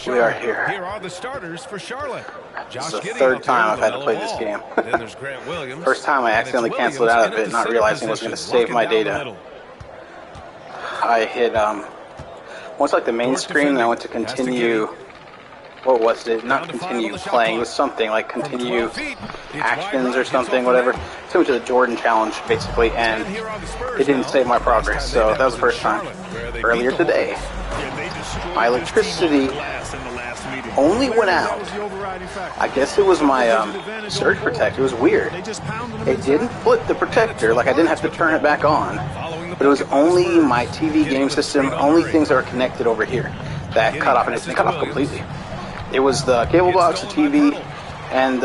We are here. Here are the starters for Charlotte. This is the third time I've had to play this game. Then there's Grant Williams. First time I accidentally canceled out of it, not realizing it was going to save my data. I hit, once like the main screen, and I went to continue, what was it? Not continue playing, it was something like continue actions or something, whatever. It took me to the Jordan challenge, basically, and it didn't save my progress, so that was the first time. Earlier today, my electricity only went out. I guess it was my surge protector. It was weird. It didn't flip the protector, like I didn't have to turn it back on, but it was only my TV game system, only things that were connected over here that cut off, and it cut off completely. It was the cable box, the TV, and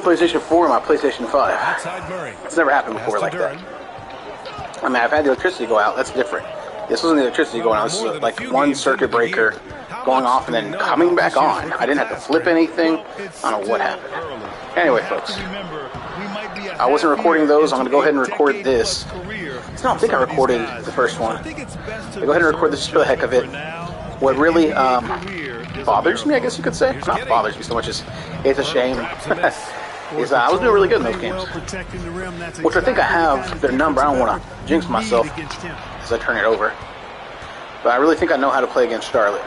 PlayStation 4 and my PlayStation 5. It's never happened before like that. I mean, I've had the electricity go out, that's different. This wasn't the electricity going out, this was like one circuit breaker going off and then coming back on. I didn't have to flip anything. I don't know what happened. Anyway, folks, I wasn't recording those. I'm going to go ahead and record this. I don't think I recorded the first one. I'll go ahead and record this just for the heck of it. What really bothers me, I guess you could say, not bothers me so much as it's a shame, is I was doing really good in those games. Which I think I have their number. I don't want to jinx myself as I turn it over. But I really think I know how to play against Charlotte.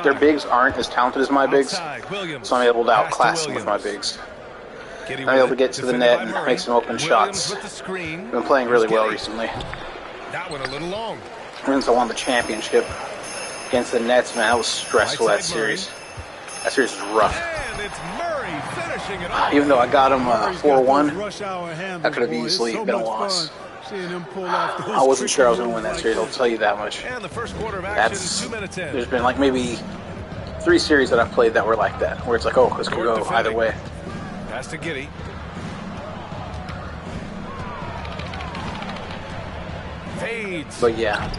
Their bigs aren't as talented as my bigs, so I'm able to outclass them with my bigs. I'm able to get to the net and make some open shots. I've been playing really well recently. Since I won the championship against the Nets, man, that was stressful, that series. That series was rough. Even though I got them 4-1, that could have easily been a loss. I wasn't sure I was going to win that series, I'll tell you that much. There's been like maybe 3 series that I've played that were like that, where it's like, oh, this could go either way. Pass to Giddy. Fades. But yeah.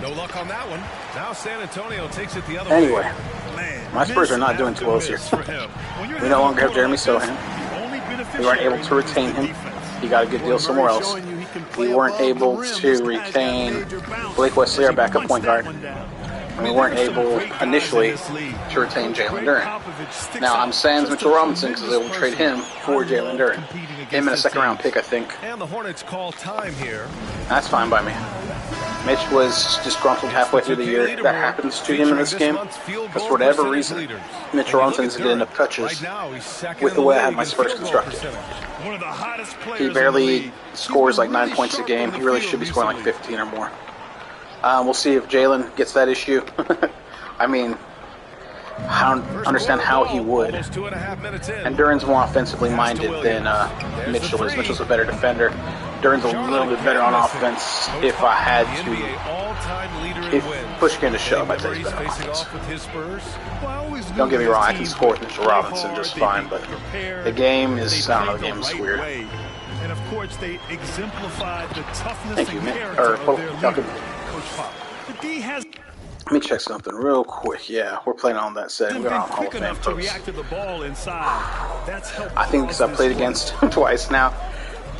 No luck on that one. Now San Antonio takes it the other way. Anyway, my Spurs are not doing too well this year. We no longer have Jeremy Sohan. We weren't able to retain him. He got a good deal somewhere else. We weren't able to retain Blake Wesley, our backup point guard. And we weren't able, initially, to retain Jalen Duren. Now, I'm sans Mitchell Robinson because they will trade him for Jalen Duren. Him in a second-round pick, I think. And the Hornets call time here. That's fine by me. Mitch was disgruntled halfway through the year. That happens to him in this game. Because for whatever reason, Mitchell Robinson isn't getting enough touches with the way I have my Spurs constructed. He barely scores like 9 points a game. He really should be scoring like 15 or more. We'll see if Jalen gets that issue. I mean, I don't understand how he would. And Duren's more offensively minded than Mitchell is. Mitchell's a better defender. Duren's a little bit better on offense. If I had to, if push came to shove, I'd say he's better on offense. Don't get me wrong, I can score with Mitchell Robinson just fine, but the game is, I don't know, the game is weird. And of course, they exemplified the toughness. Thank you, man. Let me check something real quick. Yeah, we're playing on that set. We're on Hall of Fame, folks. I think because I played against them twice now,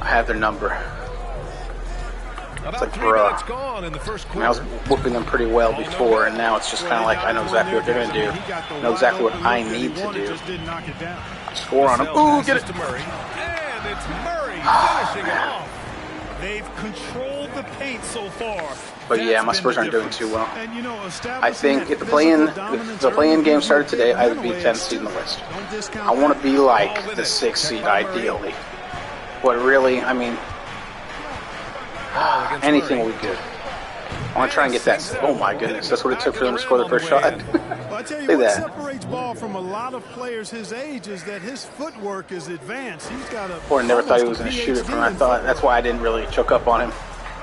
I have their number. It's like, bruh. I mean, I was whooping them pretty well before, and now it's just kind of like I know exactly what they're going to do. I know exactly what I need to do. Score on them. Ooh, get it. They've controlled the paint so far. But yeah, my Spurs aren't doing too well. I think if the play-in game started today, I would be 10th seed in the West. I want to be like the 6th seed ideally. But really, I mean, anything will be good. I want to try and get that. Oh my goodness, that's what it took for them to score the first shot. Look at that. What separates Ball from a lot of players his age is that his footwork is advanced. He's got a. Or never thought he was going to shoot it from. I thought that's why I didn't really choke up on him.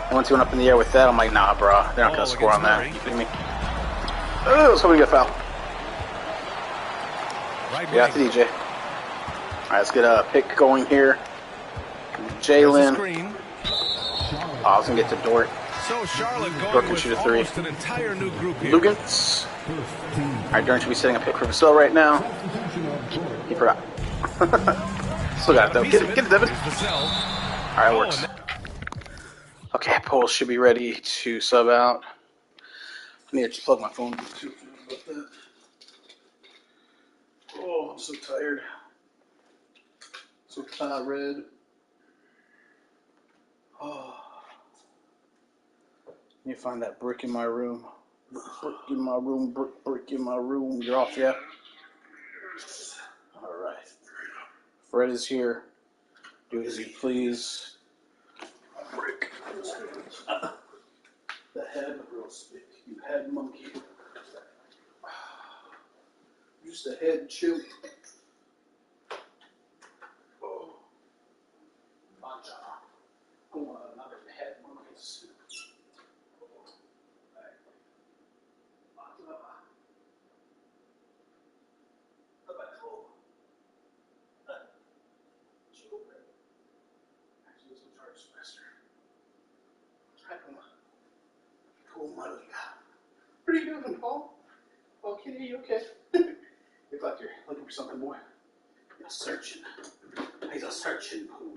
And once he went up in the air with that, I'm like, nah, bro, they're not going to score on that. You kidding me? Oh, somebody got fouled. Yeah, to DJ. All right, let's get a pick going here. Jalen. Oh, I was going to get to Dort. Dort can shoot a 3. Lugans. All right, Dort should be setting a pick for Vassell right now. He forgot. Still got it, though. Get it, Devin. All right, it works. Okay, Poles should be ready to sub out. need to plug my phone too. Oh, I'm so tired. So tired. Oh. Let me find that brick in my room. Brick in my room. Brick in my room. You're off, yeah? All right. Fred is here. Do as you please. Brick. The head roast pig. You head monkey. Just a head chew. Oh. Mancha. I want another head monkey soup. What are you doing, Paul? Oh, Kitty, you okay? Look like you're looking for something, boy. You're searching. He's a searching pool.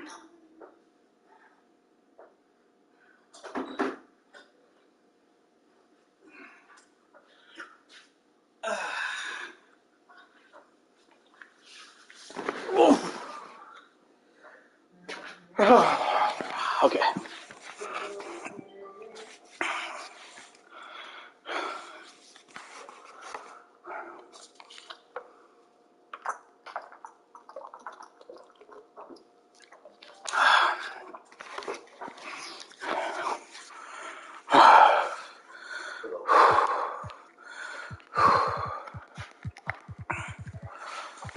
Okay.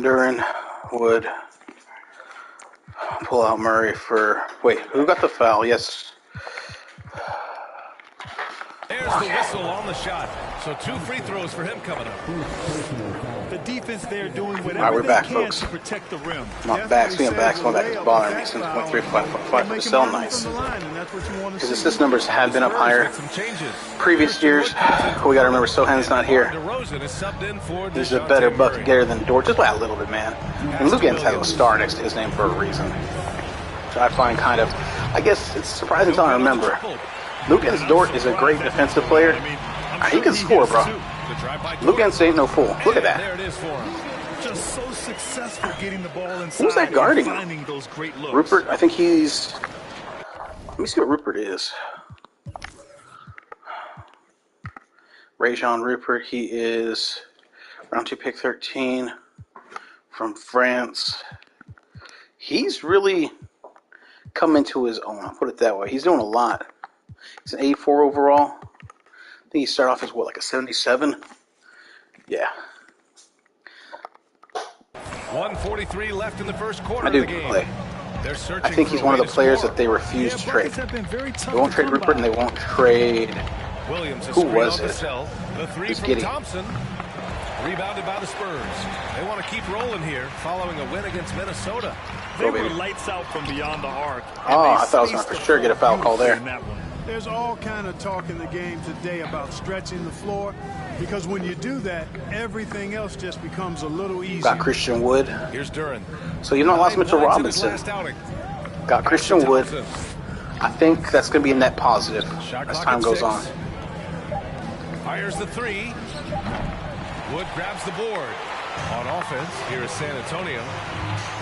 Duran would pull out Murray for... Wait, who got the foul? Yes. There's the whistle on the shot. So 2 free throws for him coming up. The defense there doing whatever we're they back, can folks. to protect the rim. My back, speaking of backs, my back is bothering me since 1.355 for the cell nights. His assist numbers have been up higher. Previous years, we got to remember Sohan's not here. He's a better bucket getter than Dort, just by a little bit, man. And Lugan's has a star next to his name for a reason. So I find kind of, I guess it's surprising until I remember. Lugan's Dort is a great defensive player. He can score, bro. Lugan's ain't no fool. Look at that. Just so successful getting the ball inside. Who's that guarding? Finding those great looks. Rupert, I think he's... Let me see what Rupert is. Rajon Rupert, he is round 2 pick 13 from France. He's really come into his own, I'll put it that way. He's doing a lot. He's an 84 overall. I think he started off as, what, like a 77? Yeah. 1:43 left in the first quarter I do of the game. play. I think he's one of the players that they refuse to trade. They won't trade Rupert and they won't trade... Who was it? The three Who's from getting? Thompson. Rebounded by the Spurs. They want to keep rolling here following a win against Minnesota. They were lights out from beyond the arc. Oh, I thought I was going to for sure get a foul call there. There's all kind of talk in the game today about stretching the floor, because when you do that, everything else just becomes a little easier. Got Christian Wood. Here's Duran. So you not lost Mitchell Robinson. Got Christian Wood. I think that's going to be a net positive as time goes on. Fires the 3. Wood grabs the board. On offense, here is San Antonio.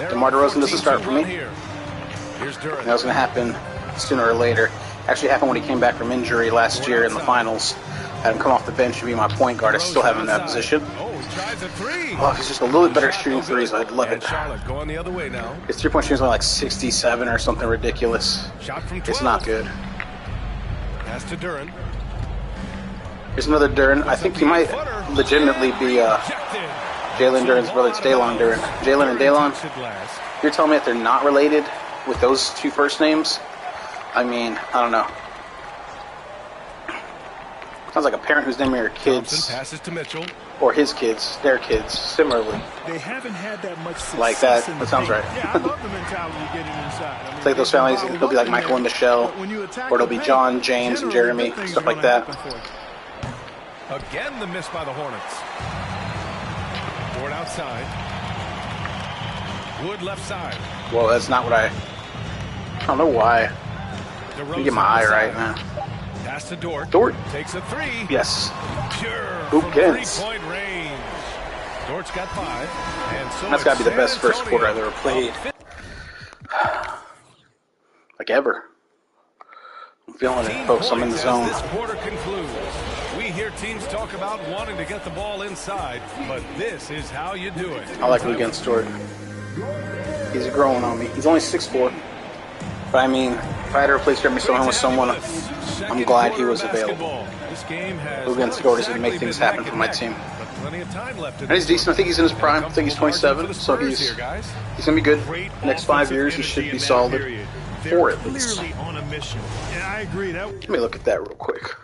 DeMar DeRozan doesn't start for me. Here's Duran. That was going to happen sooner or later. Actually happened when he came back from injury last year in the finals. Had him come off the bench to be my point guard. I still have him in that position. Oh, he tries a 3. Oh, if he's just a little bit better at shooting threes, I'd love it. Charlotte going the other way now. His 3-point shooting is only like 67 or something ridiculous. Shot from 12. It's not good. Pass to Duran. Here's another Duran. I think he might legitimately be Jalen Duran's brother. It's Daylon Duran. Jalen and Daylon. You're telling me that they're not related with those 2 first names? I mean, I don't know. Sounds like a parent who's naming her kids, passes to Mitchell, or his kids, their kids, similarly. They haven't had that much success like that. That sounds right. Yeah, I love the mentality of getting inside. I mean, it's like those families. It'll be like Michael and Michelle, or it'll be John, James, and Jeremy, stuff like that. Again, the miss by the Hornets. Board outside. Wood left side. Well, that's not what I don't know why. Let me get my eye right, man. Pass to Dort. Dort takes a 3. Yes. Who gets? Dort's got 5. And so that's got to be the best first quarter I've ever played. Like ever. I'm feeling it, folks. I'm in the zone. This quarter concludes. We hear teams talk about wanting to get the ball inside, but this is how you do it. I like Lugan's Dort. He's growing on me. He's only 6'4". But I mean, if I had to replace Jeremy Sohan with someone, I'm glad he was available. Lugan's Dort is going to make things happen for my team. And he's decent. I think he's in his prime. I think he's 27, so he's going to be good. Next 5 years, he should be solid. 4 at least. I agree. Let me look at that real quick.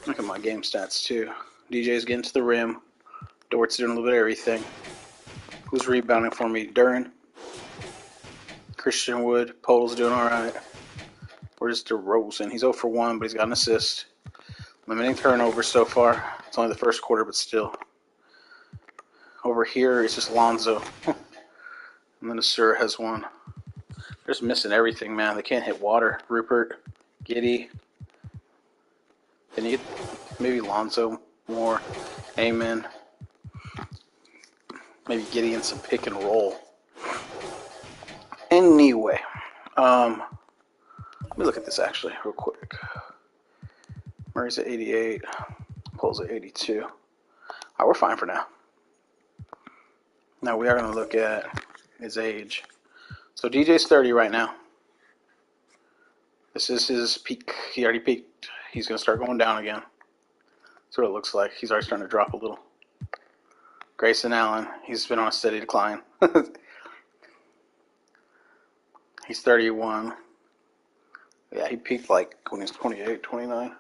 Look at my game stats, too. DJ's getting to the rim. Dort's doing a little bit of everything. Who's rebounding for me? Duren. Christian Wood. Podol's doing all right. Where's DeRozan? He's 0 for 1, but he's got an assist. Limiting turnovers so far. It's only the first quarter, but still. Over here, it's just Lonzo. And then Asura has 1. They're just missing everything, man. They can't hit water. Rupert, Giddey. They need maybe Lonzo more. Amen. Maybe Giddey and some pick and roll. Anyway, let me look at this actually real quick. Murray's at 88. Pole's at 82. All right, we're fine for now. Now we are going to look at his age. So DJ's 30 right now. This is his peak. He already peaked. He's going to start going down again. That's what it looks like. He's already starting to drop a little. Grayson Allen, he's been on a steady decline. He's 31. Yeah, he peaked like when he was 28, 29.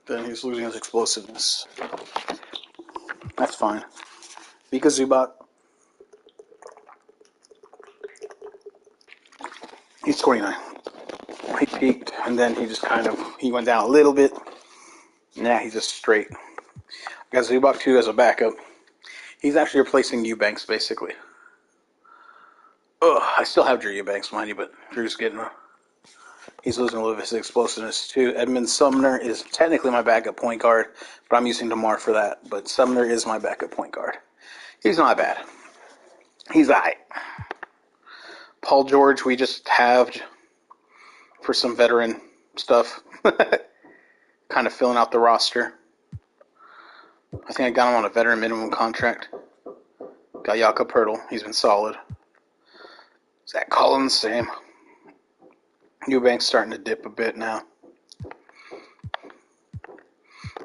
Then he's losing his explosiveness. That's fine. Vika Zubac. He's 29. He peaked, and then he just he went down a little bit. Now he's just straight. I got Zubac too as a backup. He's actually replacing Eubanks, basically. I still have Drew Eubanks, mind you, but Drew's he's losing a little of his explosiveness too. Edmund Sumner is technically my backup point guard, but I'm using DeMar for that. But Sumner is my backup point guard. He's not bad. He's alright. Paul George, we just halved for some veteran stuff. Kind of filling out the roster. I think I got him on a veteran minimum contract. Got Jakob Poeltl. He's been solid. Zach Collins, same. Eubanks starting to dip a bit now.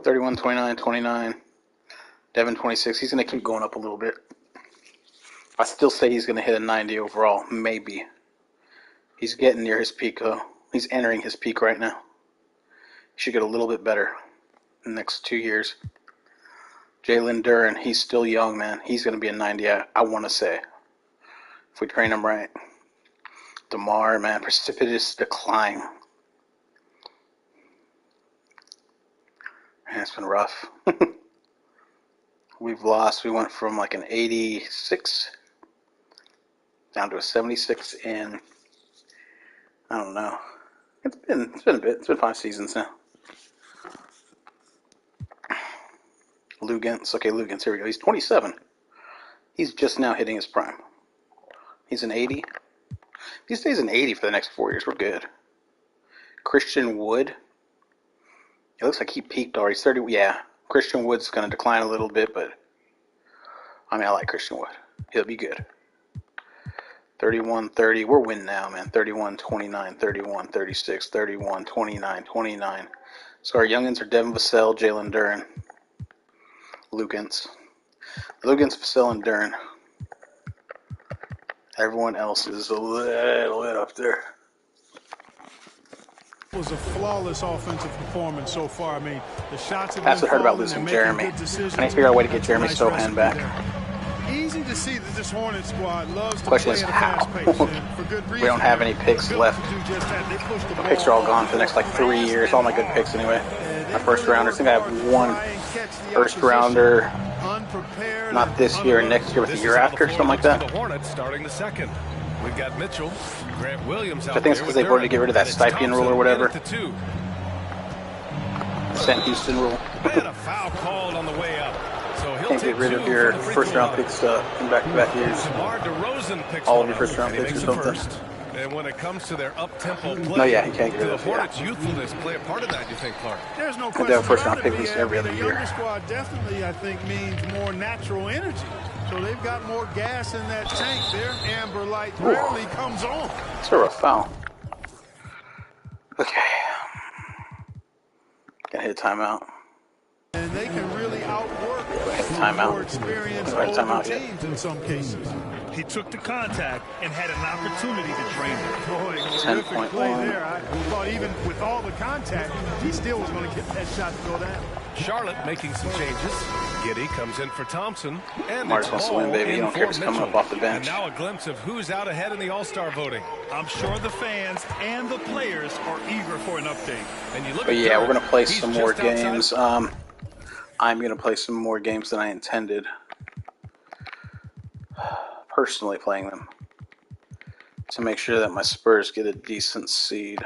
31, 29, 29. Devin, 26. He's going to keep going up a little bit. I still say he's going to hit a 90 overall. Maybe. He's getting near his peak, though. He's entering his peak right now. He should get a little bit better in the next 2 years. Jalen Duren, he's still young, man. He's going to be a 90, I want to say. If we train him right. DeMar, man, precipitous decline. Man, it's been rough. We've lost. We went from like an 86 down to a 76 in, I don't know. It's been a bit. It's been 5 seasons now. Lugans. Okay, Lugans. Here we go. He's 27. He's just now hitting his prime. He's an 80. If he stays an 80 for the next 4 years, we're good. Christian Wood. It looks like he peaked already. He's 30. Yeah. Christian Wood's going to decline a little bit, but I mean, I like Christian Wood. He'll be good. 31-30. We're winning now, man. 31-29, 31-36, 31-29, 29. So our youngins are Devin Vassell, Jalen Duren, Lugans. Lugans, Vassell, and Duren. Everyone else is a little bit up there. It was a flawless offensive performance so far. I mean, the shots have That's been what I heard about falling, losing they're making Jeremy. good decisions. I need to figure out a way to get Jeremy Nice Sohan recipe back. there. Easy to see that this Hornet squad loves to Question play is at a how? fast pace, and for good reason. We don't have any picks left. My picks are all gone for the next like 3 years. All my good picks anyway. My first rounders. I think I have one first rounder. Not this year, next year, but the year after, something like that. The Hornets starting the second. We've got Mitchell, Grant Williams out I think it's because they voted to get rid of that stipend rule or whatever. St. St. Houston rule. They had a foul called on the way up. So he'll Can't take get rid of your first-round picks in back-to-back years. All of your first-round picks or something. And when it comes to their up-tempo play, no, yeah, he can't get rid the of Hornets' youthfulness play a part of that, you think, Clark? There's no question have a first-round about pick it, every other the year. younger squad definitely, I think, means more natural energy. So they've got more gas in that tank. Their amber light rarely comes on. It's a rough foul. Okay. Gotta hit a timeout. And they can really outwork more experienced older teams in some cases. He took the contact and had an opportunity to drain it. Boy, terrific play there. I thought even with all the contact, he still was going to get that shot to go down. Charlotte making some changes. Giddey comes in for Thompson. And Mars wants to win, baby. You don't care if he's coming up off the bench. And now a glimpse of who's out ahead in the All-Star voting. I'm sure the fans and the players are eager for an update. And you look but at yeah, we're going to play He's some more games. Outside. I'm going to play some more games than I intended. Personally playing them. To make sure that my Spurs get a decent seed.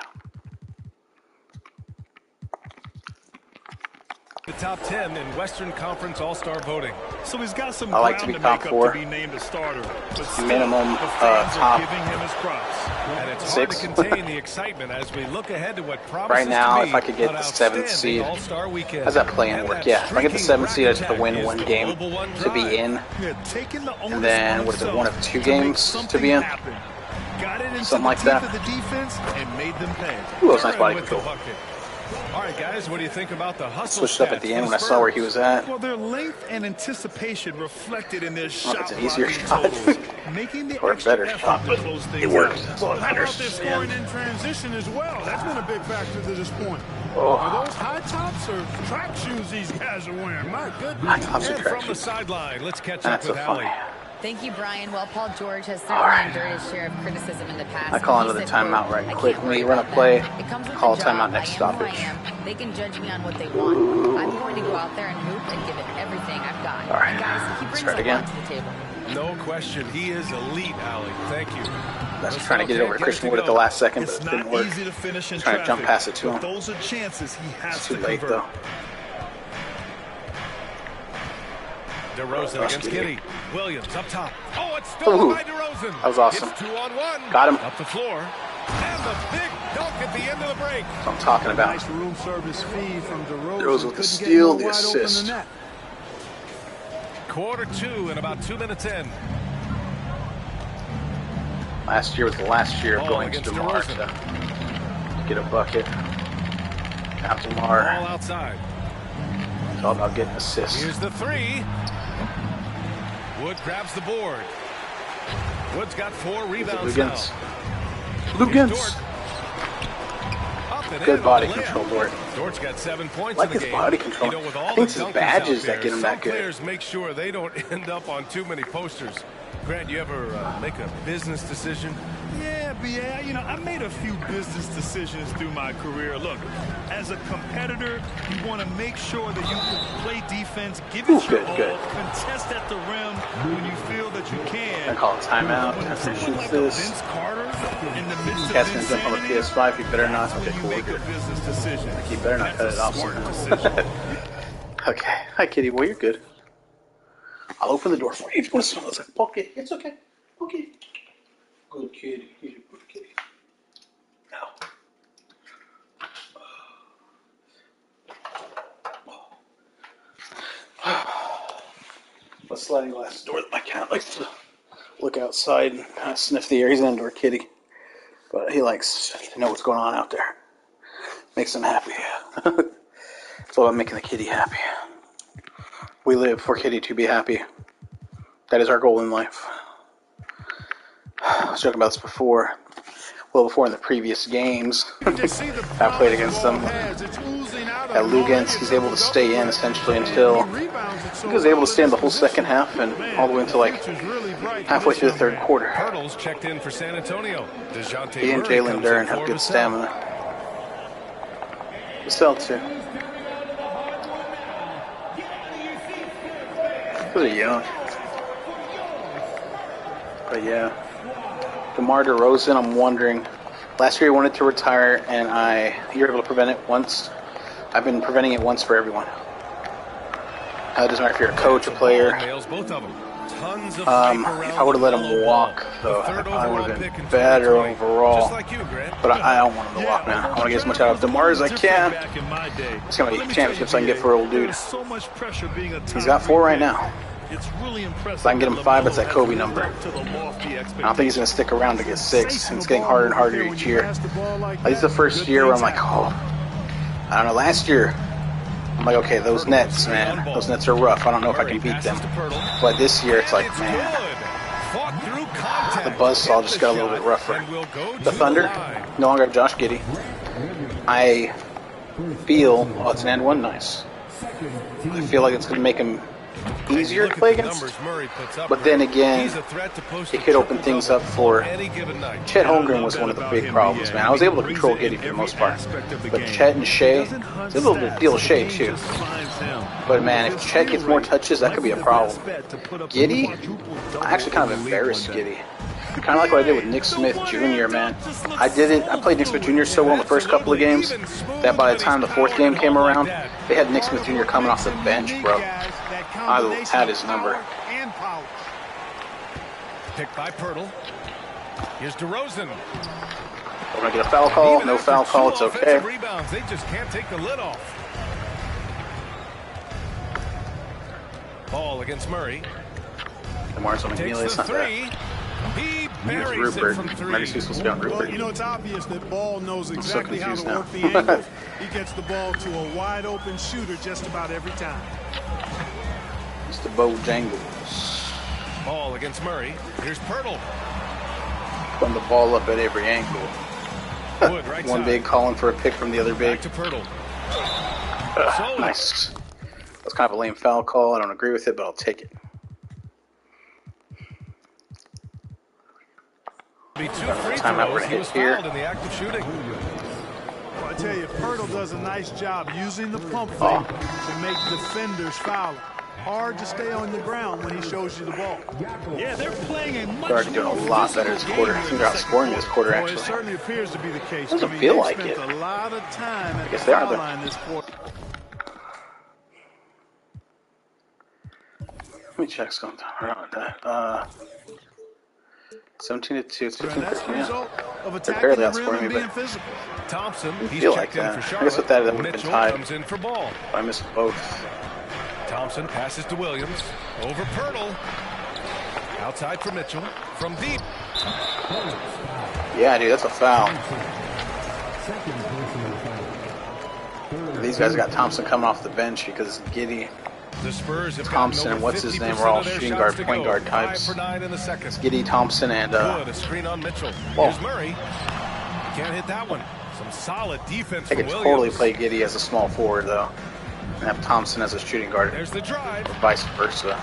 The top 10 in Western Conference All-Star voting. So he's got some I like ground to be to top make 4. up to be named a starter. But still, Minimum the fans top are giving him his props. And it's 6. hard to contain the excitement as we look ahead to what promises Right now, to be if I could get an the 7th seed, All-Star weekend. how's that play-in work? Yeah, if I get the 7th seed, I just have to win one game to be in. And then, what is it, one of 2 games to be in? Got it into Something like the that. teeth of the defense and made them pay. Ooh, that was nice body control. All right, guys, what do you think about the hustle? Switched up at the end when I saw where he was at. Well, their length and anticipation reflected in their shot. It's an easier shot. Making the Or a better shot, but it worked. That's all that How about matters. their scoring in transition as well? That's been a big factor to this point. Oh. Are those high tops or track shoes these guys are wearing? My goodness. High tops or And track from the shoes. sideline, let's catch That's up so with funny. Allie. Thank you, Brian. Well, Paul George has certainly endured his share of criticism in the past. I call He another said, timeout quote, right "I quick. can't When you worry run a about play, that. It comes with call the a timeout job. next I am who stoppage." I am. They can judge me on what they want. I'm going to go out there and hoop and give it everything I've got. All right. And guys, he brings Start a again. lot to the table. No question, he is elite, Allie. Thank you. I was trying to get it over to Christian Wood at the last second, but It's it didn't not work. easy to finish in Trying to jump traffic, past it to but him. those are chances he has It's too to late, convert. though. DeRozan Rush against Giddey. Giddey. Williams up top. Oh, it's stolen Ooh, by DeRozan. that was awesome. It's 2-on-1. Got him. Up the floor. And the big dunk at the end of the break. That's what I'm talking about. Nice room service feed from DeRozan. DeRozan with the Couldn't steal, get more the wide open than assist. that. Quarter 2 and about 2 minutes in. Last year was the last year of Ball going to against DeMar DeRozan. to get a bucket. Now Ball DeMar, outside. it's all about getting assists. Here's the 3. Wood grabs the board. Wood's got 4 rebounds now. Lugans. Lugans. Dort. Up and Good in body on the layup. control, Dort. Dort's got 7 points I like in the his game. body control. You know, with all I think it's the his dunkers badges out that get him there, that good. Some players make sure they don't end up on too many posters. Grant, you ever make a business decision? Yeah, B.A., I made a few business decisions through my career. Look, as a competitor, you want to make sure that you can play defense, give it your all, good. contest at the rim when you feel that you can. I call it timeout. When After he someone shoots like a this, Vince Carter in the midst of Cat's his gonna jump on the insanity, PS5. He better not. that's Okay, when cool. you We're make a good. business decision. He better not cut That's it a off smart somehow. decision. Okay. Hi, Kitty. Well, you're good. I'll open the door for you if you want to smell it. Okay, it's okay. Okay. Good kitty. You're a good kitty. Now. A sliding glass door that my cat likes to look outside and kind of sniff the air. He's an indoor kitty, but he likes to know what's going on out there. Makes him happy. It's all about making the kitty happy. We live for Kitty to be happy. That is our goal in life. I was joking about this before. Well, before in the previous games, I played against them. At Lugans, he's able to stay in essentially until he was able to stay in the whole second half and all the way until like halfway through the third quarter. Hurdles checked in for San Antonio. DeJounte He and Murray Jalen comes Duren in have for good the stamina. The Celtics. They're young. But yeah. DeMar DeRozan, I'm wondering. Last year he wanted to retire and you were able to prevent it once. I've been preventing it once for everyone. It doesn't matter if you're a coach or player. Nails both of them. Tons of If I would have let him walk, though, I probably would have been better overall. But I don't want him to walk, man. I want to get as much out of DeMar as I can. It's going to be championships I can get for old dude. He's got 4 right now. If I can get him 5, it's that Kobe number. I don't think he's going to stick around to get 6. And it's getting harder and harder each year. This is the first year where I'm like, oh, I don't know. Last year, I'm like, okay, those Nets, man, those Nets are rough. I don't know if I can beat them. But this year, it's like, man, the buzzsaw just got a little bit rougher. The Thunder no longer have Josh Giddey. I feel, oh, it's an and one, nice. I feel like it's going to make him easier to play against. But then again, it could open things up for Chet Holmgren was one of the big problems, man. I was able to control Giddey for the most part. But Chet and Shea, it's a little bit of deal with Shea too. But man, if Chet gets more touches, that could be a problem. Giddey, I actually kind of embarrassed Giddey. Kind of like what I did with Nick Smith Jr., man. I played Nick Smith Jr. so well in the first couple of games that by the time the 4th game came around, they had Nick Smith Jr. coming off the bench, bro. I had his number. Picked by Pirtle. Here's DeRozan. We're going to get a foul call. No foul call. It's okay. Rebounds. They just can't take the lid off. Ball against Murray. DeMar's on McNeely. It's not bad. He buries Rupert. Maybe he's supposed to be on Rupert. Well, you know, it's obvious that Ball knows exactly how to work the angle. He gets the ball to a wide open shooter just about every time. It's the Bojangles. Ball against Murray. Here's Pirtle. Putting the ball up at every angle. Wood, right One side. big calling for a pick from the other big. Back to Pirtle. Nice. That's kind of a lame foul call. I don't agree with it, but I'll take it. Be 2 free Timeout we're throws. gonna He hit was here. fouled in the act of shooting. Well, I tell you, Pirtle does a nice job using the pump fake to make defenders foul. Hard to stay on the ground when he shows you the ball. Yeah, they're playing a much They're already doing a lot better this quarter. I think they're outscoring this quarter, Well, actually. it certainly appears to be the case. Doesn't feel like they it. spent a lot of time at Guess the they are, foul though. line this quarter. Let me check something. Around that. 17-2. It's 15-15. Result of They're attacking barely the rim outscoring and me, being but physical. Thompson, I he's feel checked like in that. for I guess with that, Charlotte. that would have been Mitchell tied. comes in for Ball. I missed both. Thompson passes to Williams. Over Pirtle. Outside for Mitchell. From deep. Yeah, dude, that's a foul. These guys got Thompson coming off the bench because Giddey, The Spurs have Thompson, gotten over what's his name, 50% were all of their shooting shots guard, to point go. guard 5 types. for 9 in the second. Giddey, Thompson, and Good, a screen on Mitchell. Whoa. Here's Murray. Can't hit that one. Some solid defense I from could Williams. totally play Giddey as a small forward, though, and have Thompson as a shooting guard, There's the drive. or vice versa. I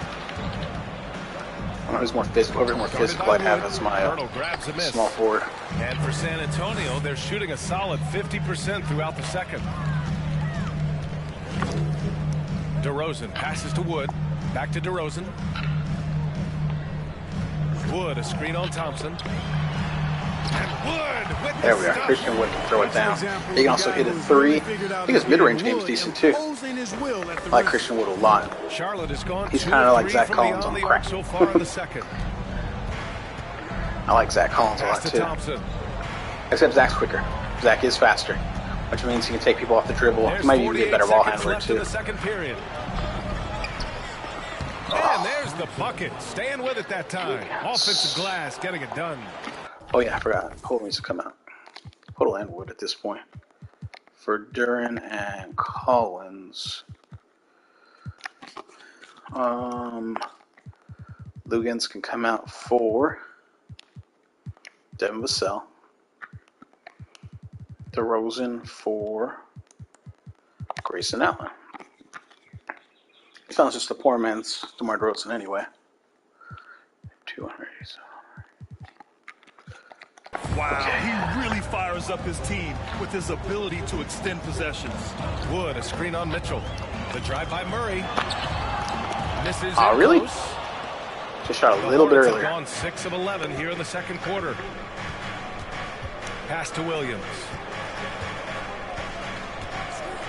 don't know who's more physical. Whoever's more physical, I'd have as my Pirtle grabs a miss. small forward. And for San Antonio, they're shooting a solid 50% throughout the second. DeRozan passes to Wood. Back to DeRozan. Wood, a screen on Thompson. And Wood with There the we are. stop. Christian Wood can throw it down. He can also hit a 3. I think his mid-range game is decent, too. I like Christian Wood a lot. Charlotte has gone He's 2 kinda of like 3 Zach from Collins beyond on the crack. arc so far in the second. I like Zach Collins a Pass lot, to too. Thompson. Except Zach's quicker. Zach is faster, which means he can take people off the dribble. He There's might even be a 48 better ball seconds handler, left in too. the second period. And there's the bucket. Staying with it that time. Offensive glass, getting it done. Oh, yeah, I forgot. Podol needs to come out. Podol and Wood at this point. For Duran and Collins. Lugans can come out for Devin Vassell. DeRozan for Grayson Allen. He sounds just a poor man's DeMar DeRozan anyway. 200. Wow, he really fires up his team with his ability to extend possessions. Wood, a screen on Mitchell. The drive by Murray. Misses Oh, in really? close. Just shot a The little bit Hornets have earlier. gone 6 of 11 here in the second quarter. Pass to Williams.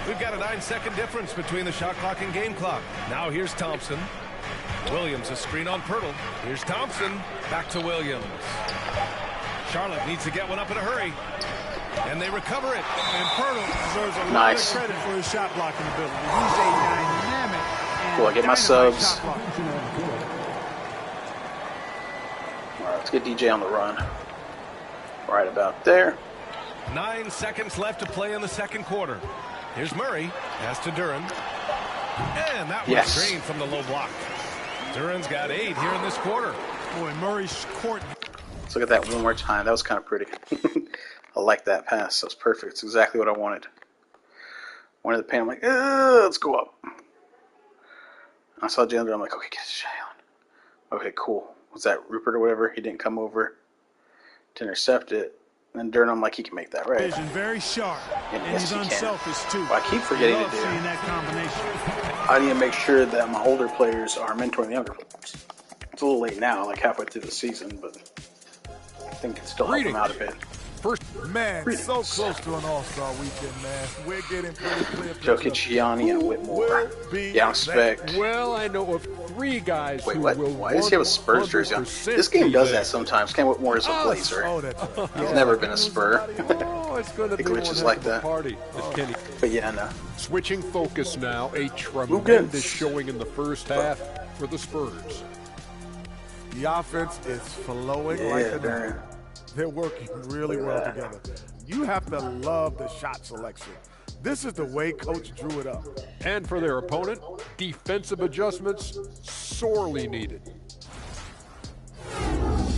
We've got a 9-second difference between the shot clock and game clock. Now here's Thompson. Williams, a screen on Pirtle. Here's Thompson. Back to Williams. Charlotte needs to get one up in a hurry. And they recover it. And Pirtle deserves a lot of credit for his shot blocking ability. He's a dynamic and cool, I get my subs. shot blocker. All right, let's get DJ on the run. Right about there. 9 seconds left to play in the second quarter. Here's Murray. Pass to Duran. And that was drained from the low block. Duran's got 8 here in this quarter. Boy, Murray's court. Let's look at that one more time. That was kind of pretty. I like that pass. That was perfect. It's exactly what I wanted. Wanted the paint. I'm like, let's go up. I saw Jalen. I'm like, okay, get the shot on. Okay, cool. Was that Rupert or whatever? He didn't come over to intercept it. And then Durham, I'm like, he can make that, right? Vision very sharp, and he's unselfish too. Well, I keep forgetting to do. Seeing that combination. I need to make sure that my older players are mentoring the younger players. It's a little late now, like halfway through the season, but I think it still help them out a bit. First, man, so close to an all-star weekend, man. We're getting pretty clear. Jokic, Gianni, and Whitmore. Yeah, I expect. Well, I know of 3 guys. Wait, what? Why does he have a Spurs jersey on? This game does that sometimes. Ken Whitmore is a Blazer. He's never been a Spur. It's going to be glitches like that. Party. But yeah, no. Switching focus now. A tremendous showing in the first half for the Spurs. The offense is flowing like a dime. They're working really well together. You have to love the shot selection. This is the way Coach drew it up. And for their opponent, defensive adjustments sorely needed.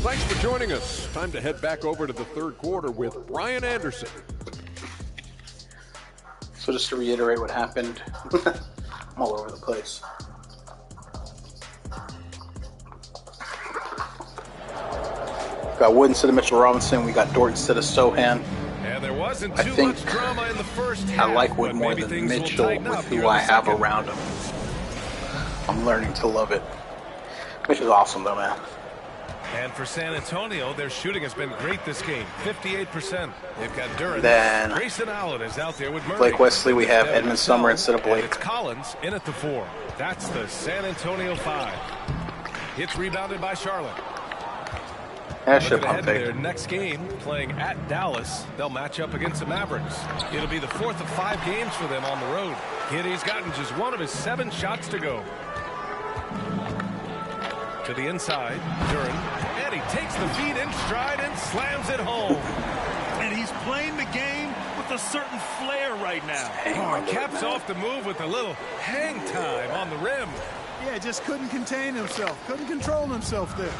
Thanks for joining us. Time to head back over to the third quarter with Brian Anderson. So just to reiterate what happened, I'm all over the place. Got Wood instead of Mitchell Robinson. We got Dort instead of Sohan. And there wasn't too much drama in the first half. I like Wood more than Mitchell with who I have around him. I'm learning to love it. Mitchell's awesome though, man. And for San Antonio, their shooting has been great this game. 58%. They've got Duran. Then Grayson Allen is out there with Murray. Blake Wesley. We have Edmund Summer instead of Blake. And it's Collins in at the 4. That's the San Antonio 5. It's rebounded by Charlotte. Looking ahead to their next game, playing at Dallas. They'll match up against the Mavericks. It'll be the 4th of 5 games for them on the road. Kitty's gotten just 1 of his 7 shots to go. To the inside, Duran. And he takes the feed in stride and slams it home. And he's playing the game with a certain flair right now. Caps off the move with a little hang time on the rim. Yeah, just couldn't contain himself. Couldn't control himself there.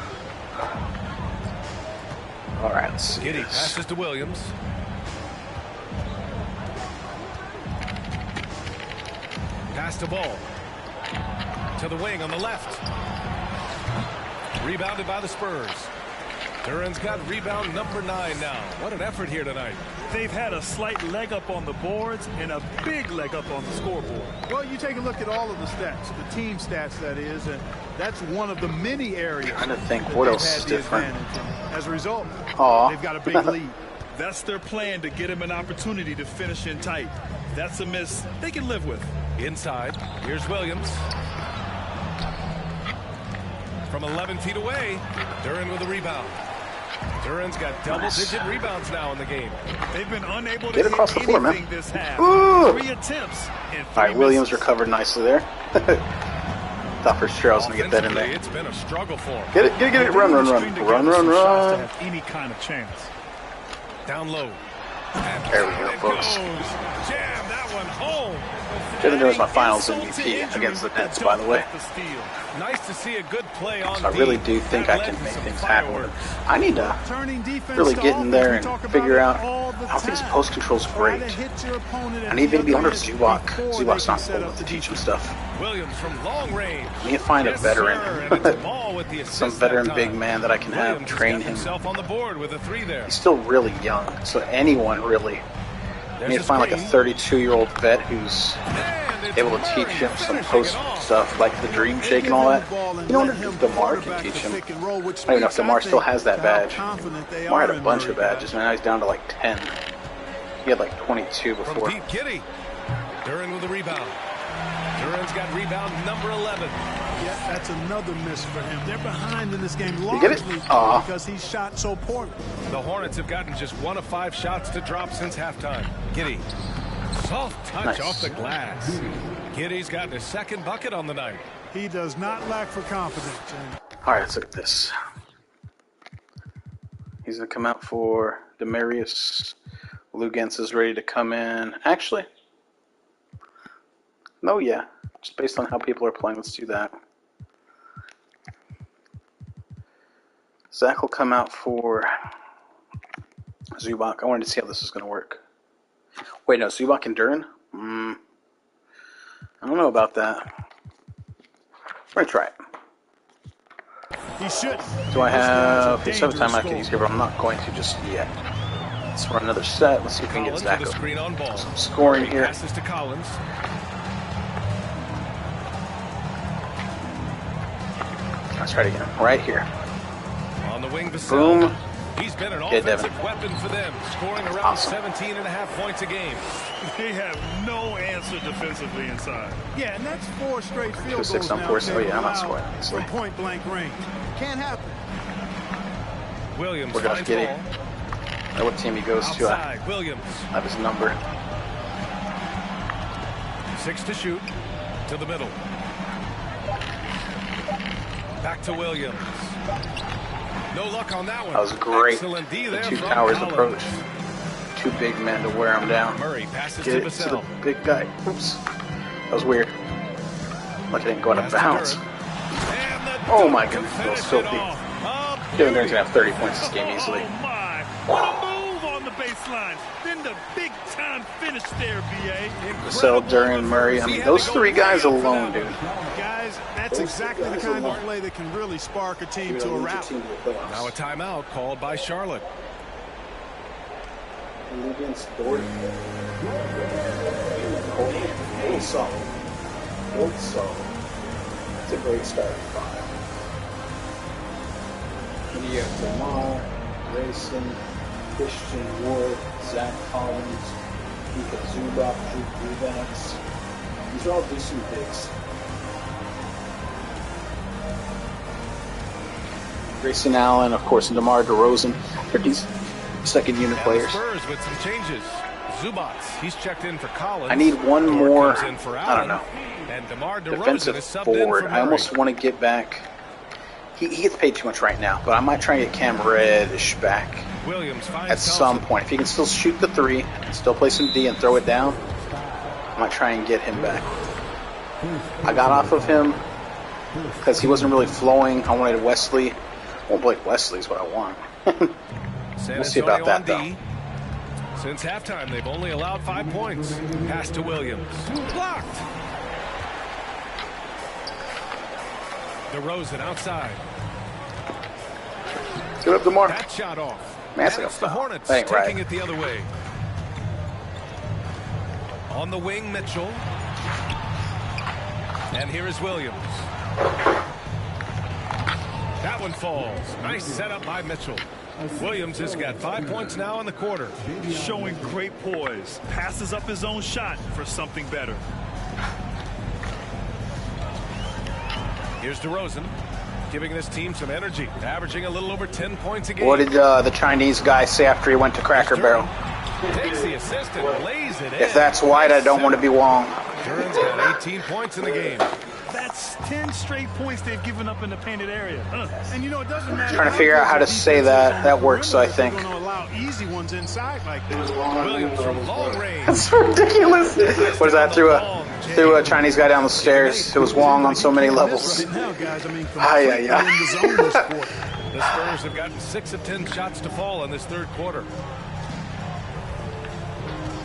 All right, let's see. Giddy passes to Williams. Pass the ball to the wing on the left. Rebounded by the Spurs. Duran's got rebound number 9 now. What an effort here tonight. They've had a slight leg up on the boards and a big leg up on the scoreboard. Well, you take a look at all of the stats, the team stats that is, and that's one of the many areas. I'm trying to think what else is different. As a result, they've got a big lead. That's their plan, to get him an opportunity to finish in tight. That's a miss they can live with. Inside, here's Williams. From 11 feet away, Duran with a rebound. Duran's got double-digit rebounds now in the game. They've been unable to get across the floor, man. This half. Ooh. 3 attempts and 3 All right, Williams misses. recovered nicely there. Thought for sure I was going to get that in there. It's been a struggle for him. Get it, run. To have any kind of chance. Down low. There we go, folks. Jam that one home. Jalen Duran's my finals MVP against the Nets, by the way. Nice to see a good play on. So I really do think I can make things happen with him. I need to really get in there and figure out. I don't think his post control's great. I need maybe under Zubac. Zubac's not old enough to teach him stuff. Williams from long range. I need to find a veteran. Some veteran big man that I can have train him. On the board with a 3 there. He's still really young, so anyone really. I need to find like a 32-year-old vet who's able to teach him some post stuff, like the dream shake and all that. You know what DeMar can teach him? I don't even know if DeMar still has that badge. DeMar had a bunch of badges, and now he's down to like 10. He had like 22 before. From Pete Kitty. Duran with the rebound. Duran's got rebound number 11. Yeah, that's another miss for him. They're behind in this game You get it? largely because he shot so poorly. The Hornets have gotten just 1 of 5 shots to drop since halftime. Giddey. Soft touch off the glass. Giddey's gotten his second bucket on the night. He does not lack for confidence. All right, let's look at this. He's going to come out for Demarius. Lugens is ready to come in. Actually, no, yeah. Just based on how people are playing, let's do that. Zach will come out for Zubac. I wanted to see how this is going to work. Wait, no, Zubac and Duran? I don't know about that. We're going to try it. He should. Do I have... There's some time I can use here, but I'm not going to just yet. Let's run another set. Let's see if we can get Zach up. Some scoring here. Passes to Collins. Let's try it again. Right here. On the wing, Boom. He's been an Get offensive Devin. weapon for them, scoring around Awesome. 17.5 points a game. They have no answer defensively inside. Yeah, and that's 4 straight field goals 6 on now 4, so yeah, I'm not allowed scoring, obviously. from point-blank range. Can't happen. Williams We're going to finds get ball. it. I know what team he goes to. I Outside, Williams. have his number. 6 to shoot. To the middle. Back to Williams. No luck on that one. That was great. Excellent D The there 2 from towers Collins. approach. 2 big men to wear him down. Murray passes Get to it to the Vassell. big guy. Oops. That was weird. Like it didn't go out of Pass to bounds. Duran. And the Oh my dunk to goodness, that was finish it filthy. off. Kevin Durant's going to have 30 points this game easily. Oh my! What a move on the baseline. Then the big-time finish there, B.A. Vassell, Duran, Murray. I mean, those 3 guys alone, dude. Guys, that's exactly the kind of play that can really spark a team to a rally. Now a timeout called by Charlotte. Against Dort. Old solid. Old solid. It's a great start at 5. And you have Lamar, Grayson, Christian Ward, Zach Collins, Mika Zubac, Drew Eubanks. These are all decent bigs. Grayson Allen, of course, and DeMar DeRozan. They're decent second unit Now players. the Spurs with some changes. Zubac, he's checked in for Collins. I need one Dort more, comes in for I don't Allen. know, And DeMar DeRozan defensive is subbed forward. in for I almost Murray. want to get back. He gets paid too much right now, but I might try and get Cam Reddish back Williams finds at some point. If he can still shoot the 3 and still play some D and throw it down, I might try and get him back. I got off of him because he wasn't really flowing. I wanted Wesley. Well, Blake Wesley is what I want. San We'll see about Antonio that, on D. Since halftime, they've only allowed 5 points. Pass to Williams. Blocked. DeRozan outside. Get up, DeMar. That shot off. Man, that's And like it's a the foul. Hornets That ain't taking right. it the other way. On the wing, Mitchell. And here is Williams. That one falls. Nice setup by Mitchell. Williams has got 5 points now in the quarter. Showing great poise. Passes up his own shot for something better. Here's DeRozan, giving this team some energy, averaging a little over 10 points a game. What did the Chinese guy say after he went to Cracker Barrel? Takes the assist and lays it in. If that's white, I don't want to be Wong. Duran's got 18 points in the game. That's 10 straight points they've given up in the painted area. And you know, it doesn't matter. Trying to figure out how to say that. That works, I think. They're going to allow easy ones inside like that. Williams from long range. That's ridiculous. What is that? Threw a Chinese guy down the stairs. It was Wong on so many levels. Right now, guys, I mean, Ay, ay, ay. in the zone this quarter. The Spurs have gotten 6 of 10 shots to fall in this third quarter.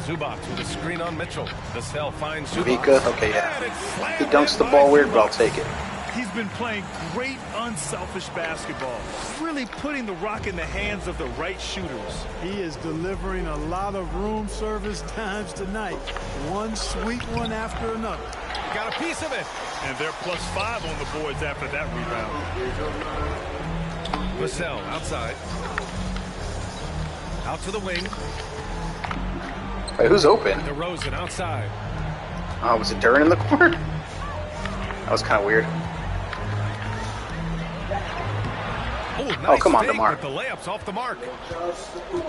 Zubac with a screen on Mitchell. Vassell finds Zubac. Vika, okay, yeah. He dunks the ball weird, but I'll take it. He's been playing great, unselfish basketball. Really putting the rock in the hands of the right shooters. He is delivering a lot of room service times tonight. One sweet one after another. Got a piece of it. And they're +5 on the boards after that rebound. Vassell outside. Out to the wing. Wait, who's open? DeRozan outside. Oh, was it Duran in the corner? That was kind of weird. Oh, come on, DeMar. The layups off the mark.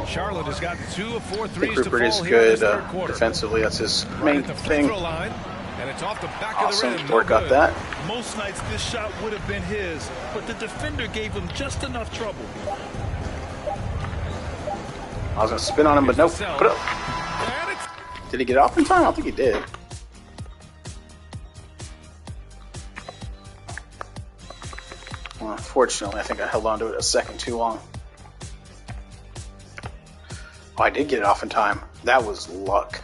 Charlotte has gotten 2 of 4 I think threes to Rupert is fall here in good this third quarter. defensively. That's his Right main at the free thing. throw line, and it's off the back Awesome. of the rim. Dort got that. Most nights this shot would have been his, but the defender gave him just enough trouble. I was going to spin on him, but nope. Put up. Did he get off in time? I don't think he did. Well, unfortunately, I think I held on to it a second too long. Oh, I did get it off in time. That was luck.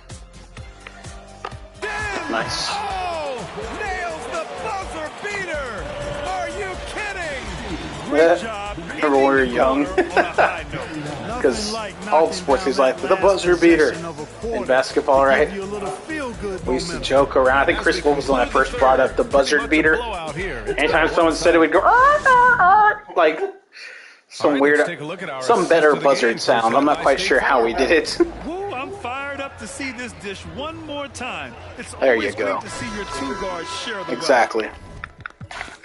Nice. Oh, nails the buzzer beater. Are you kidding? Great job. Remember when we were young? Because all the sports he's like, the buzzer beater in basketball, right? We used to joke around. I think Chris Wolf was the one that first brought up the buzzer beater. Anytime someone said it, we'd go, like some weird, some better buzzard sound. I'm not quite sure how we did it. I'm fired up to see this dish one more time. It's there you go. Great to see your two guards share the exactly.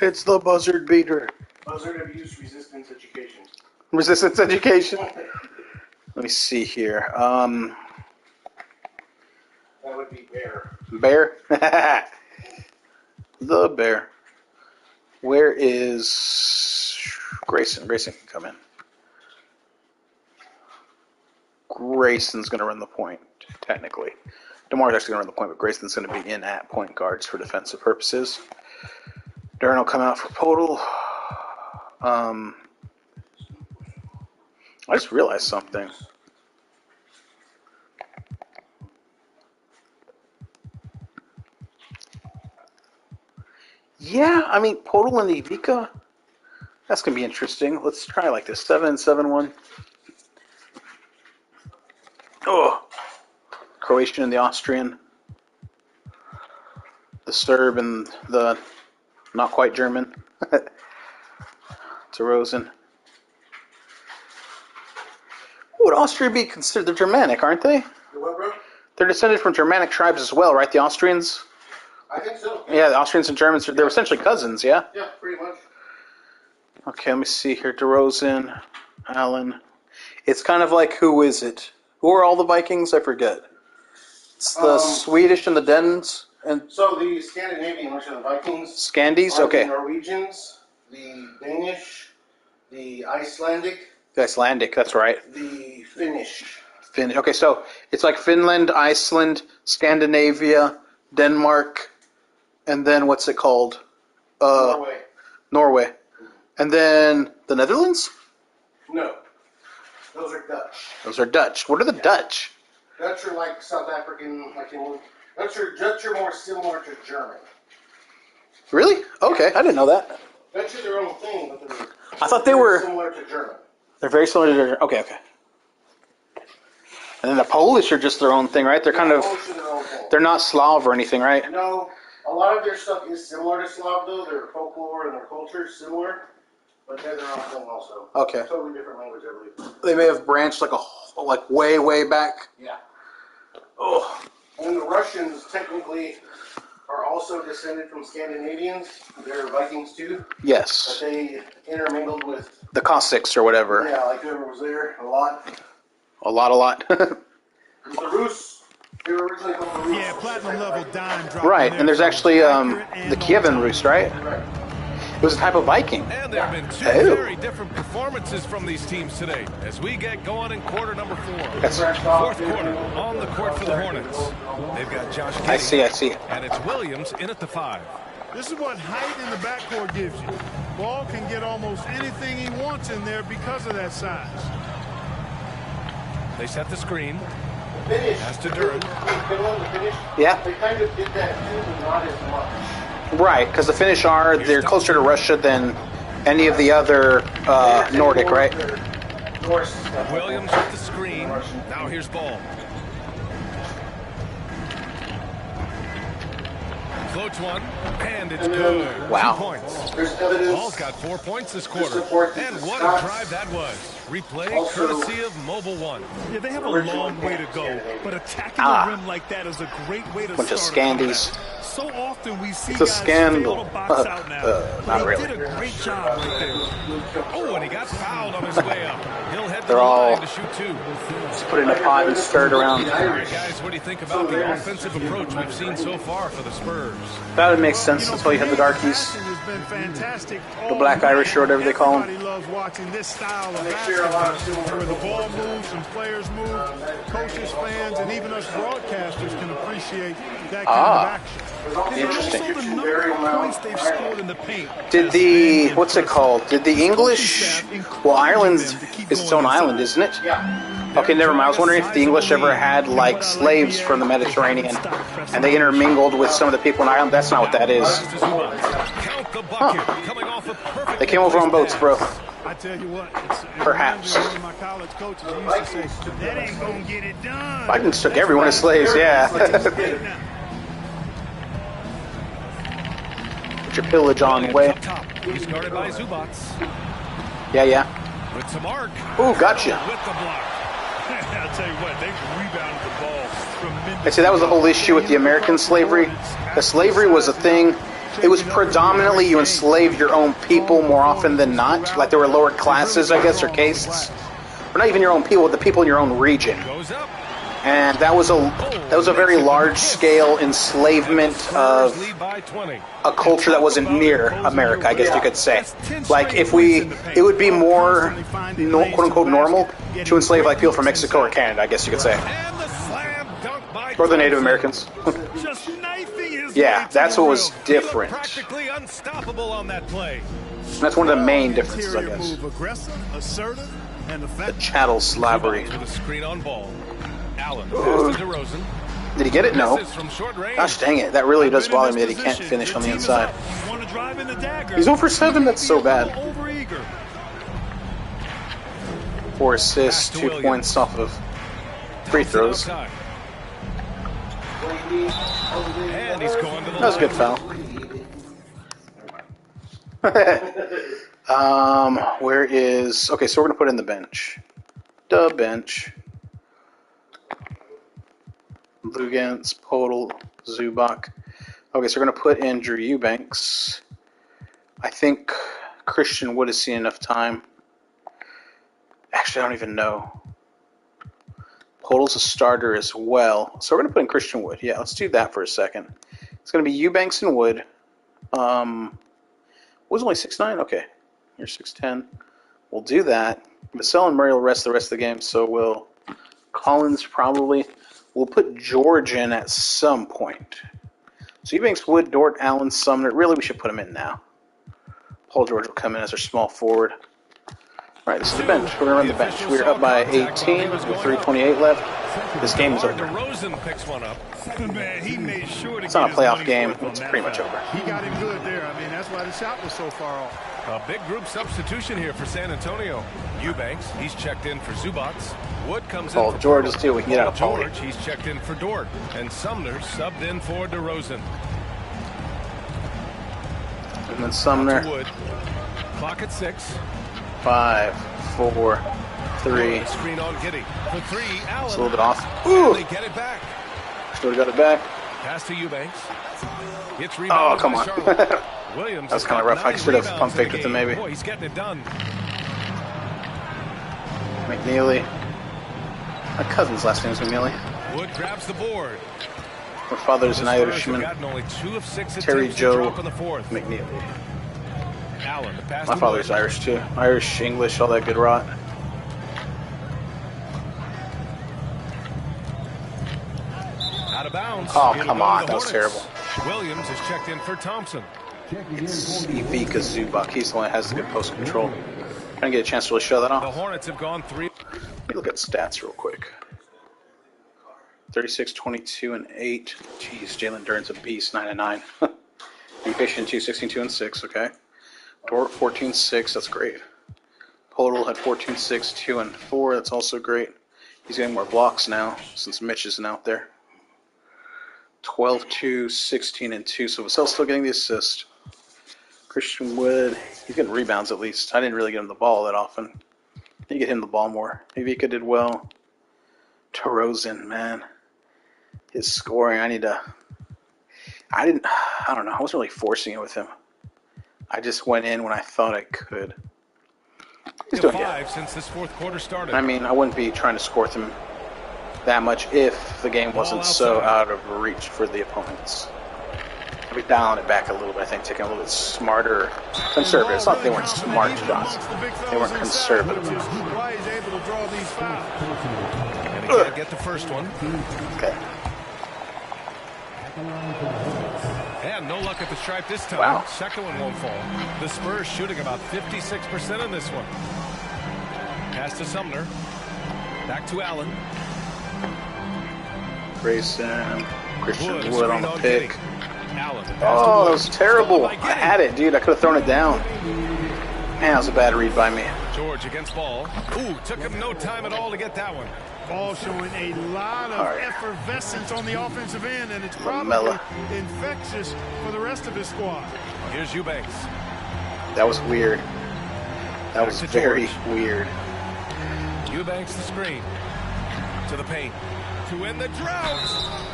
It's the buzzard beater. Buzzard abuse resistance education. Resistance education. Let me see here. That would be bear. Bear? The bear. Where is Grayson? Grayson can come in. Grayson's going to run the point, technically. DeMar's actually going to run the point, but Grayson's going to be in at point guards for defensive purposes. Duran will come out for Podol. I just realized something. Yeah, I mean, Podol and Ivica, that's going to be interesting. Let's try like this. 7-7-1. Oh, Croatian and the Austrian. The Serb and the not quite German. DeRozan. Would Austria be considered? They're Germanic, aren't they? What, bro? They're descended from Germanic tribes as well, right? The Austrians? I think so. Yeah, the Austrians and Germans, they're essentially cousins, yeah? Yeah, pretty much. Okay, let me see here. DeRozan, Allen. It's kind of like, who is it? Who are all the Vikings? I forget. It's the Swedish and the Danes. And so the Scandinavian, which are the Vikings. Scandies? Okay. The Norwegians, the Danish, the Icelandic. The Icelandic, that's right. The Finnish. Okay, so it's like Finland, Iceland, Scandinavia, Denmark, and then what's it called? Norway. And then the Netherlands? No. Those are Dutch. Those are Dutch. What are the Dutch? Dutch are like South African, Dutch are more similar to German. Really? Okay, I didn't know that. Dutch are their own thing, but they're I thought they were similar to German. They're very similar to German. Okay. And then the Polish are just their own thing, right? They're kind of, they're not Slav or anything, right? No, a lot of their stuff is similar to Slav, though. Their folklore and their culture is similar, but they're their own thing also. Okay. Totally different language, I believe. They may have branched like way, way back. Yeah. Oh. And the Russians technically are also descended from Scandinavians. They're Vikings too. Yes. But they intermingled with the Cossacks or whatever. Yeah, like whoever was there a lot. A lot. The Rus. They were originally called the Rus. Yeah, platinum level dime drop. Right, and there's actually the Kievan Rus, right? Right. It was a type of Viking. And there have been two very different performances from these teams today as we get going in quarter number 4. That's fourth quarter on the court for the Hornets. They've got Josh Giddey. I see. And it's Williams in at the 5. This is what height in the backcourt gives you. Ball can get almost anything he wants in there because of that size. They set the screen. Finish. Pass to Duran. Yeah. They kind of did that too, but not as much. Right, because the Finnish they're closer to Russia than any of the other Nordic, right? Williams with the screen. Now here's Ball. Floats one, and it's good. Wow. 2 points. There's evidence. Ball's got 4 points this quarter. And what a drive that was. Replay courtesy of Mobile One. Yeah, they have a long way to go, but attacking the rim like that is a great way to bunch of start. Scandies. So often we see It's a guys scandal. fail to box out now. Not really. He did a great job right there. Oh, and he got fouled on his way up. He'll head to They're the all line to shoot 2. just put it in a pot and stir it around. All right, guys, what do you think about the offensive approach we've seen so far for the Spurs? That would make sense. That's why you have the darkies. The Black Irish or whatever they call them. Everybody loves watching this style of basketball, where the ball moves and players move. Coaches, fans, and even us broadcasters can appreciate that kind of action. Interesting. Also, the number of points they've scored in the paint. Did the, what's it called? Did the English, well, Ireland is its own island, isn't it? Yeah. Okay, never mind. I was wondering if the English ever had, like, slaves from the Mediterranean, and they intermingled with some of the people in Ireland. That's not what that is. Huh. They came over on boats, bro. I tell you what, Perhaps. one of my college coaches used to say, that ain't gonna get it done. Vikings took everyone as slaves, yeah. Put your pillage on way. He's guarded by Zubats. Yeah. With some arc. Ooh, gotcha. With the block. I'll tell you what, they rebounded the ball tremendously. I see that was the whole issue with the American slavery. The slavery was a thing. It was predominantly you enslaved your own people more often than not. Like there were lower classes, I guess, or castes. Or not even your own people, the people in your own region. And that was a very large scale enslavement of a culture that wasn't near America, I guess you could say. Like it would be more quote unquote normal to enslave like people from Mexico or Canada, I guess you could say. Or the Native Americans. Yeah, that's what was different. Practically unstoppable on that play. That's one of the main differences, I guess. The chattel slavery. With a screen on ball. Allen passes to DeRozan. Did he get it? No. Gosh dang it. That really does bother me that he can't finish on the inside. He's 0 for 7. That's so bad. 4 assists, 2 points off of free throws. And he's going to the that was a good foul. Where is... Okay, so we're going to put in the bench. The bench. Lugans, Podol, Zubac. Okay, so we're going to put in Drew Eubanks. I think Christian Wood has seen enough time. Actually, I don't even know. Podol's a starter as well. So we're going to put in Christian Wood. Yeah, let's do that for a second. It's going to be Eubanks and Wood. Was only 6'9"? Okay. You're 6'10". We'll do that. Vassell and Murray will rest the rest of the game, so will Collins probably. We'll put George in at some point. So Eubanks, Wood, Dort, Allen, Sumner. Really, we should put him in now. Paul George will come in as our small forward. All right, this is the bench. We're going to run the bench. We're up by 18 with 3:28 left. This game is over. It's not a playoff game. It's pretty much over. He got him good there. I mean, that's why the shot was so far off. A big group substitution here for San Antonio. Eubanks, he's checked in for Zubats. Wood comes Paul in for George is too. We can get out of Paulie. George, he's checked in for Dort. And Sumner subbed in for DeRozan. And then Sumner. Wood. Clock at 6. 5, 4, 3. Screen on Giddey. For 3, Allen. It's a little bit off. Ooh! They get it back. Still got it back. Pass to Eubanks. It's oh, come on. Williams that was kind of rough. I should have pump faked with him, maybe. Boy, he's getting it done. McNeely. My cousin's last name is McNeely. Wood grabs the board. My father's an Irishman. Terry Joe McNeely. Allen, the pass my father's Wood. Irish too. Irish, English, all that good rot. Out of bounds. Oh, come on. That was terrible. Williams is checked in for Thompson. It's Ivica Zubac. He's the one that has the good post control. Trying to get a chance to really show that off. The Hornets have gone 3. Let me look at stats real quick. 36, 22, and 8. Jeez, Jalen Duren's a beast. 9 and 9. Efficient 2, 16, 2, and 6. Okay. Dort 14, 6. That's great. Podol had 14, 6, 2, and 4. That's also great. He's getting more blocks now since Mitch isn't out there. 12-2, 16-2. So Vassell's still getting the assist. Christian Wood, he's getting rebounds at least. I didn't really get him the ball that often. You get him the ball more. Maybe Vika did well. DeRozan, man. His scoring, I don't know. I wasn't really forcing it with him. I just went in when I thought I could. He's doing good. Since this fourth quarter started. I mean, I wouldn't be trying to score them that much if the game wasn't so out of reach for the opponents. I'd be dialing it back a little bit, I think, taking a little bit smarter, conservative. It's not that they weren't smart shots. They weren't conservative. Why he's able to draw these fouls. And he can't get the first one. Okay. And no luck at the stripe this time. Wow. Second one won't fall. The Spurs shooting about 56% in this one. Pass to Sumner. Back to Allen. Grayson, Christian Wood on the pick. Allen. Oh, that was terrible. I had it, dude. I could have thrown it down. Man, that was a bad read by me. George against Ball. Ooh, took him no time at all to get that one. Ball showing a lot of effervescence on the offensive end, and it's probably infectious for the rest of his squad. Here's Eubanks. That was weird. That was very weird. Eubanks the screen. To the paint. To win the drought.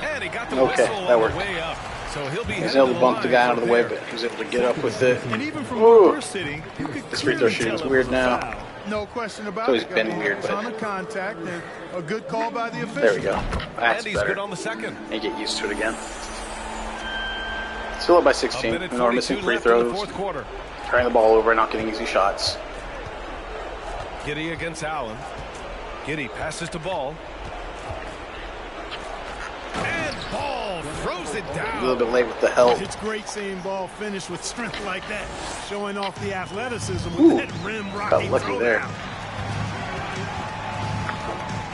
And he got the whistle that worked. on the way up. So he'll be He's able to bump the guy out of the way, but he was able to get up with it. And even from where we're sitting, you could this free throw shooting is weird now. No question about So it. he's been weird, but a ton of contact and a good call by the official. there we go. That's and he's better. good on the second. And get used to it again. Still up by 16. And we're missing free throws. Turning the ball over and not getting easy shots. Giddey against Allen. Giddey passes to Ball. And Ball throws it down. A little bit late with the help. It's great seeing Ball finish with strength like that, showing off the athleticism with that rim Got rocking lucky throw there. down.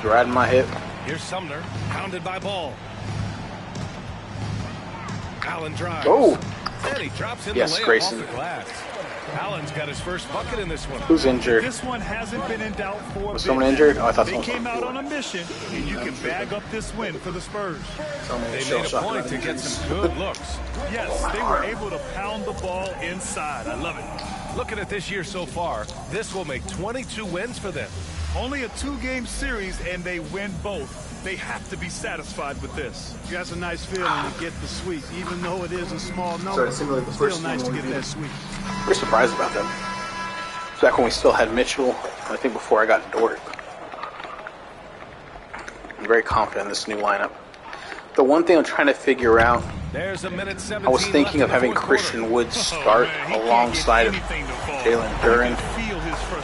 Riding my hip. Here's Sumner, pounded by Ball. Allen drives. Oh! And he drops in Yes, the layup Grayson. off the glass. Allen's got his first bucket in this one. Who's injured? This one hasn't been in doubt for Was someone injured? Oh, I thought they someone came was out on a mission, and you can bag up this win for the Spurs. They made a point to get some good looks. Yes, they were able to pound the ball inside. I love it. Looking at this year so far, this will make 22 wins for them. Only a 2-game series, and they win both. They have to be satisfied with this. That's a nice feeling to get the sweep, even though it is a small number. Still nice to get that sweep. We're surprised about them. Back when we still had Mitchell, I think before I got Dort. I'm very confident in this new lineup. The one thing I'm trying to figure out, There's a minute 17 I was thinking of left in having the fourth quarter. Christian Wood start alongside of Jalen Duren.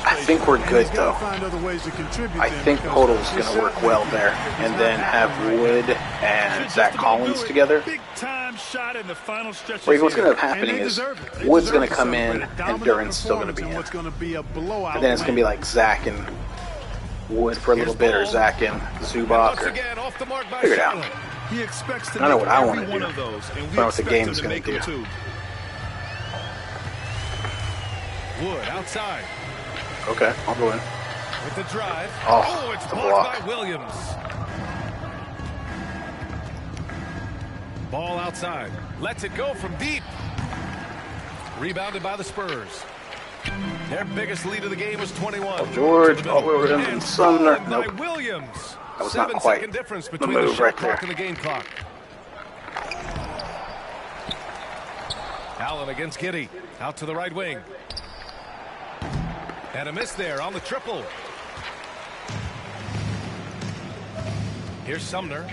I think we're good though. I think Podol's going to work well there, and then have Wood and Zach Collins together. Big time shot in the final stretch. What's going to end up happening is Wood's going to come in, and Duren's still going to be in. And then it's going to be like Zach and Wood for a little bit, or Zach and Zubac, or figure it out. He expects to I know what I want every to one do. of those, and I we know what the expect game's him to going make to them do. too. Wood outside. Okay, I'll go in. With the drive. Oh, It's the blocked block. by Williams. Ball outside. Lets it go from deep. Rebounded by the Spurs. Their biggest lead of the game was 21. Oh, George. Oh, we were in Sumner. By Nope. Williams. That was not 7-second quite difference the between the move shot right clock there. and the game clock. Allen against Giddey. Out to the right wing. And a miss there on the triple. Here's Sumner.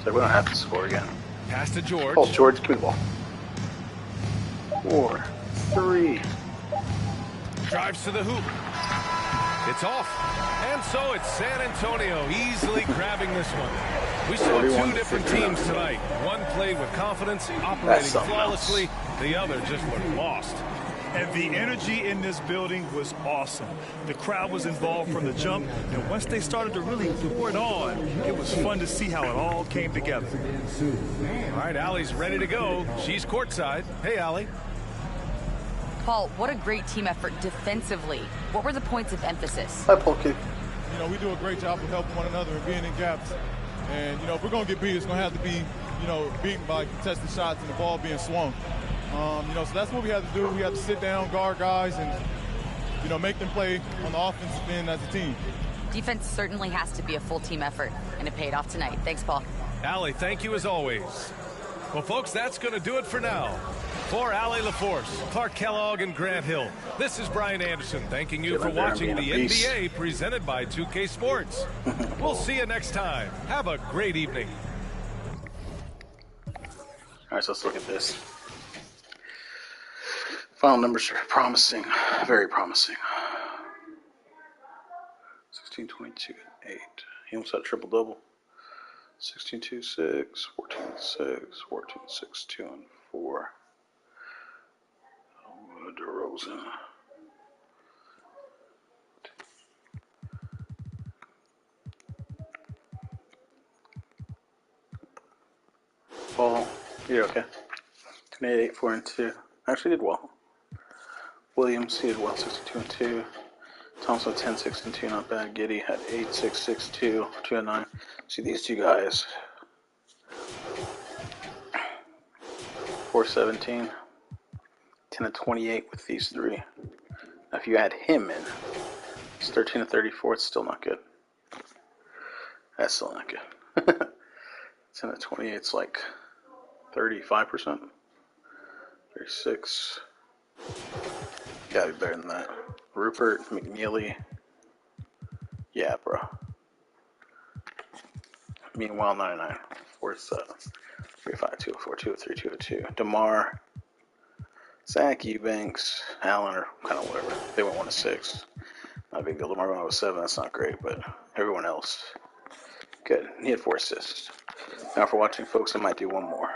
So we don't have to score again. Pass to George. Oh, George, give me the ball. 4, 3. Drives to the hoop. It's off. And so it's San Antonio easily grabbing this one. We saw 2 different teams tonight. One played with confidence, operating flawlessly. The other just looked lost. And the energy in this building was awesome. The crowd was involved from the jump, and once they started to really pour it on, it was fun to see how it all came together. All right, Allie's ready to go. She's courtside. Hey, Allie. Paul, what a great team effort defensively. What were the points of emphasis? Hi, Polky. you know, we do a great job of helping one another and being in gaps. And, you know, if we're going to get beat, it's going to have to be, you know, beaten by contested shots and the ball being swung. You know, so that's what we have to do. We have to sit down, guard guys, and, you know, make them play on the offensive end as a team. Defense certainly has to be a full team effort, and it paid off tonight. Thanks, Paul. Allie, thank you as always. Well, folks, that's going to do it for now. For Allie LaForce, Clark Kellogg, and Grant Hill, this is Brian Anderson thanking you for watching the NBA presented by 2K Sports. We'll see you next time. Have a great evening. All right, so let's look at this. Final numbers are promising, very promising. 16, 22, 8. He almost had a triple-double. 16, 2, 6, 14, 6, 14, 6, 2, and 4. DeRozan. Paul, you're okay. 28, 4, and 2. Actually did well. Williams, he did well, 62 and 2. Thompson, 10, 6, and 2, not bad. Giddey had 8, 6, 6, 2, 2 and 9. See, these two guys, 4, 17, 10 and 28 with these three. Now, if you add him in, it's 13 and 34. It's still not good. That's still not good. 10 and 28, it's like 35%. 36. Gotta be better than that. Rupert, McNeely. Yeah, bro. Meanwhile, 99. 4, 7. 3, 5, 2, 4, 2, 3, 2, 2. DeMar. Zach Eubanks. Allen, or kind of whatever. They went 1 to 6. Not a big deal. DeMar went 7. That's not great, but everyone else. Good. He had 4 assists. Now for watching, folks, I might do one more.